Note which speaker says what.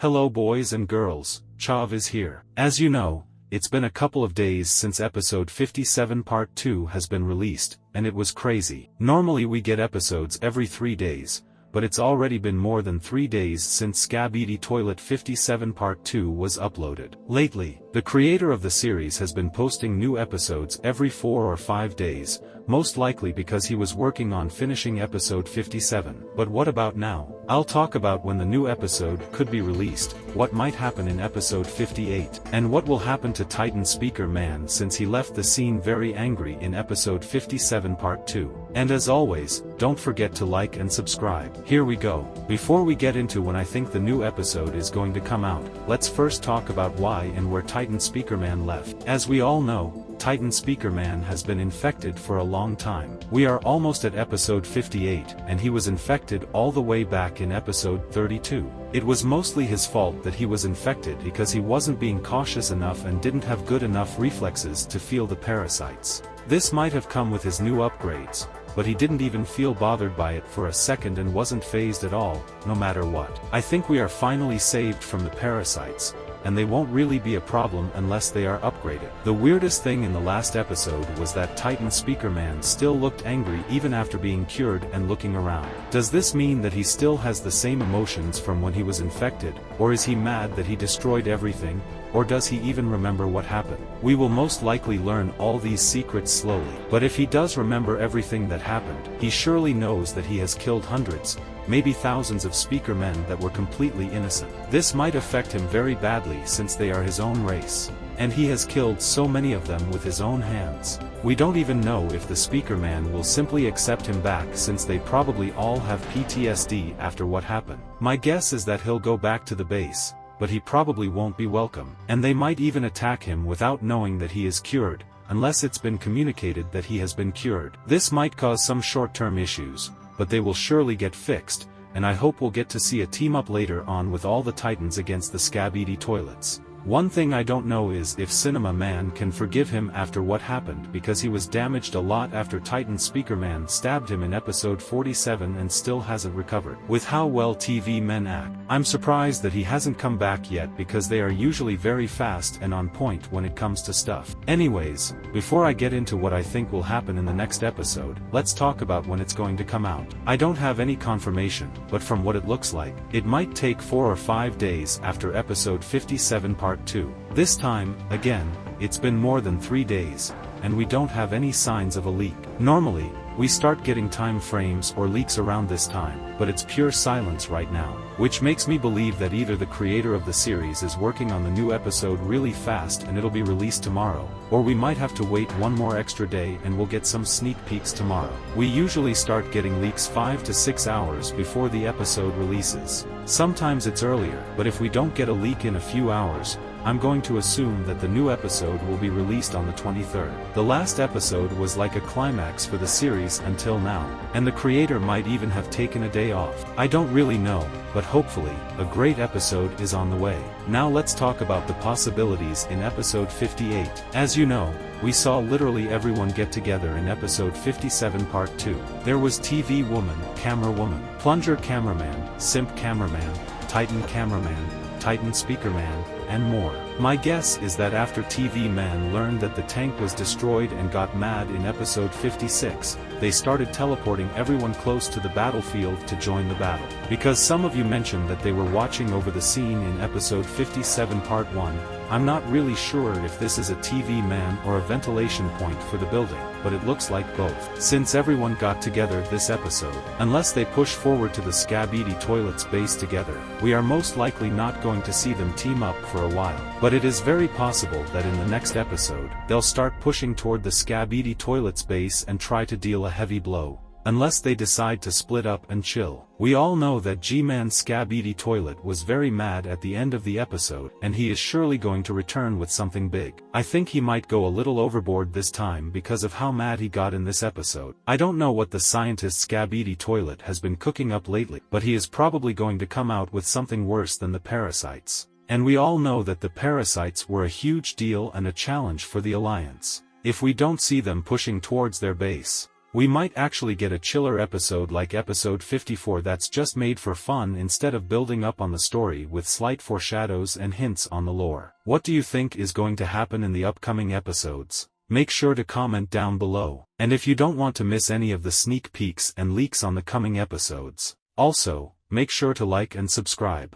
Speaker 1: Hello boys and girls, Chav is here. As you know, it's been a couple of days since episode 57 part 2 has been released, and it was crazy. Normally we get episodes every 3 days, but it's already been more than 3 days since Skibidi Toilet 57 part 2 was uploaded. Lately, the creator of the series has been posting new episodes every 4 or 5 days, most likely because he was working on finishing episode 57. But what about now? I'll talk about when the new episode could be released, what might happen in episode 58, and what will happen to Titan Speaker Man since he left the scene very angry in episode 57 part 2. And as always, don't forget to like and subscribe. Here we go. Before we get into when I think the new episode is going to come out, let's first talk about why and where Titan Speaker Man left. As we all know, Titan Speaker Man has been infected for a long time. We are almost at episode 58, and he was infected all the way back in episode 32. It was mostly his fault that he was infected because he wasn't being cautious enough and didn't have good enough reflexes to feel the parasites. This might have come with his new upgrades, but he didn't even feel bothered by it for a second and wasn't fazed at all, no matter what. I think we are finally saved from the parasites, and they won't really be a problem unless they are upgraded. The weirdest thing in the last episode was that Titan Speaker Man still looked angry even after being cured and looking around. Does this mean that he still has the same emotions from when he was infected, or is he mad that he destroyed everything, or does he even remember what happened? We will most likely learn all these secrets slowly. But if he does remember everything that happened, he surely knows that he has killed hundreds, maybe thousands of speaker men that were completely innocent. This might affect him very badly since they are his own race, and he has killed so many of them with his own hands. We don't even know if the speaker man will simply accept him back since they probably all have PTSD after what happened. My guess is that he'll go back to the base, but he probably won't be welcome, and they might even attack him without knowing that he is cured, unless it's been communicated that he has been cured. This might cause some short-term issues, but they will surely get fixed, and I hope we'll get to see a team-up later on with all the Titans against the Skibidi Toilets. One thing I don't know is if Cinema Man can forgive him after what happened because he was damaged a lot after Titan Speaker Man stabbed him in episode 47 and still hasn't recovered. With how well TV men act, I'm surprised that he hasn't come back yet because they are usually very fast and on point when it comes to stuff. Anyways, before I get into what I think will happen in the next episode, let's talk about when it's going to come out. I don't have any confirmation, but from what it looks like, it might take 4 or 5 days after episode 57 part 2. This time, again, it's been more than 3 days, and we don't have any signs of a leak. Normally, we start getting time frames or leaks around this time, but it's pure silence right now, which makes me believe that either the creator of the series is working on the new episode really fast and it'll be released tomorrow, or we might have to wait one more extra day and we'll get some sneak peeks tomorrow. We usually start getting leaks 5 to 6 hours before the episode releases. Sometimes it's earlier, but if we don't get a leak in a few hours, I'm going to assume that the new episode will be released on the 23rd. The last episode was like a climax for the series until now, and the creator might even have taken a day off. I don't really know, but hopefully, a great episode is on the way. Now let's talk about the possibilities in episode 58. As you know, we saw literally everyone get together in episode 57 part 2. There was TV woman, camera woman, plunger cameraman, simp cameraman, Titan cameraman, Titan speaker man, and more. My guess is that after TV Man learned that the tank was destroyed and got mad in episode 56, they started teleporting everyone close to the battlefield to join the battle. Because some of you mentioned that they were watching over the scene in episode 57 part 1, I'm not really sure if this is a TV man or a ventilation point for the building, but it looks like both. Since everyone got together this episode, unless they push forward to the Skibidi Toilets base together, we are most likely not going to see them team up for a while. But it is very possible that in the next episode, they'll start pushing toward the Skibidi Toilets base and try to deal a heavy blow. Unless they decide to split up and chill. We all know that G-Man Skibidi Toilet was very mad at the end of the episode, and he is surely going to return with something big. I think he might go a little overboard this time because of how mad he got in this episode. I don't know what the scientist Skibidi Toilet has been cooking up lately, but he is probably going to come out with something worse than the parasites. And we all know that the parasites were a huge deal and a challenge for the Alliance. If we don't see them pushing towards their base, We might actually get a chiller episode like episode 54 that's just made for fun instead of building up on the story with slight foreshadows and hints on the lore. What do you think is going to happen in the upcoming episodes? Make sure to comment down below. And if you don't want to miss any of the sneak peeks and leaks on the coming episodes, also, make sure to like and subscribe.